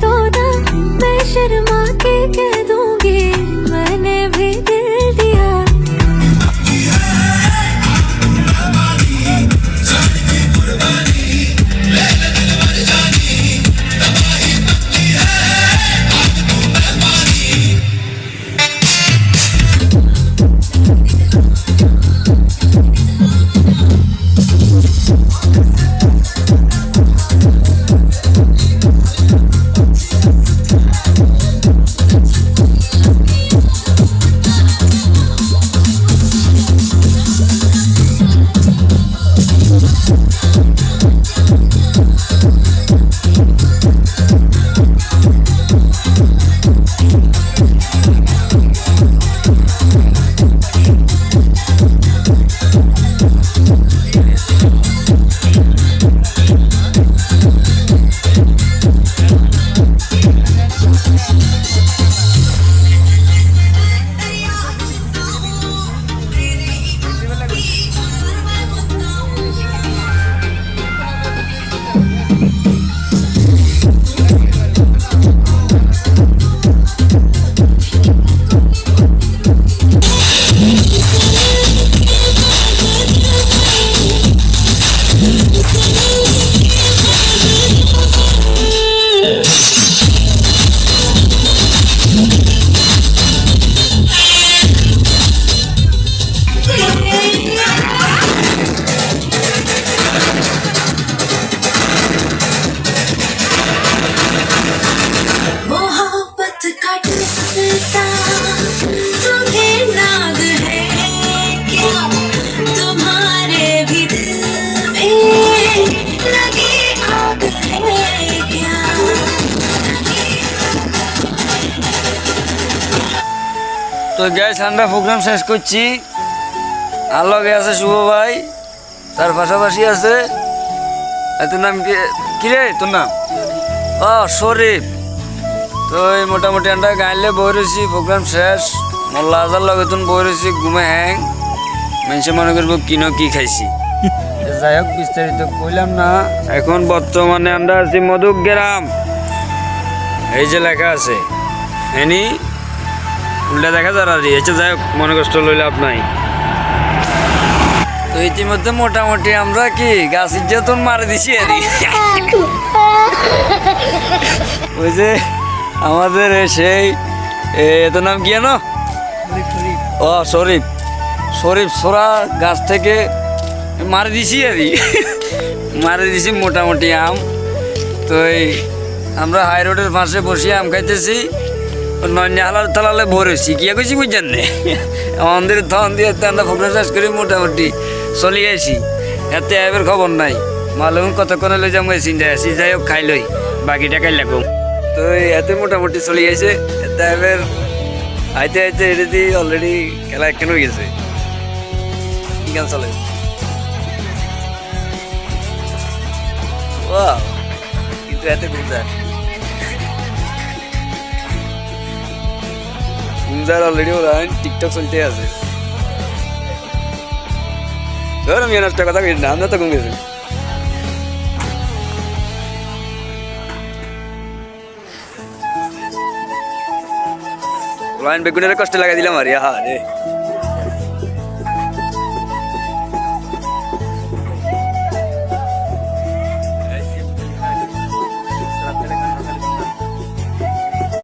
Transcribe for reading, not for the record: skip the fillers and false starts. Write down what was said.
दो ना, मैं शर्मा के कह दूंगी मैंने भी दिल दिया। তো গ্যাস আমরা প্রোগ্রাম শেষ করছি। আর লগে আছে শুভ ভাই, তার পাশাপাশি আছে তোর নাম কি রে? তোর নাম শরীফ। তো এই মোটামুটি আমরা গাইলে বই রয়েছি, প্রোগ্রাম শেষ। মোল্লা আজার লগে তুমি বই রয়েছি ঘুমে হ্যাং। মানুষে মনে করবো কিনো কি খাইছি। যাই হোক বিস্তারিত কইলাম না। এখন বর্তমানে আমরা আছি মধুগ্রাম। এই যে লেখা আছে এনি উল্টা দেখা যার আর এসে যাই হোক, মনে কষ্ট লইলে আপনাই। তো ইতিমধ্যে মোটামুটি আমরা কি গাছের যেতন মারে দিছি আর ওই যে আমাদের সেই এত নাম কি জানো? শরীফ। শরীফ সোরা গাছ থেকে মারে দিছি আর মারে দিছি মোটামুটি আম। তো এই আমরা হাই রোডের পাশে বসে আম খাইতেছি। হালাল তালালে ভোর হয়েছি কি কইছি বুঝছেন না? আমাদের তখন দিয়ে আমরা প্রোগ্রাম শেষ করি মোটামুটি চলে গেছি। এতে এবার খবর নাই, মালুম কতক্ষণে লই যাম চিন্তা আছি। যাই হোক খাই লই, বাকিটা খাই লাগো। তো এতে মোটামুটি চলে গেছে। এতে এবার আইতে আইতে এটা দিয়ে অলরেডি খেলা একখান হয়ে গেছে। কি গান চলে? কিন্তু এতে গুঞ্জার অলরেডি ওরা টিকটক চলতে আছে। ধর আমি নষ্ট কথা কই না, আমরা তো কম গেছি। লাইন বেগুনের কষ্ট লাগাই দিলাম আর রে।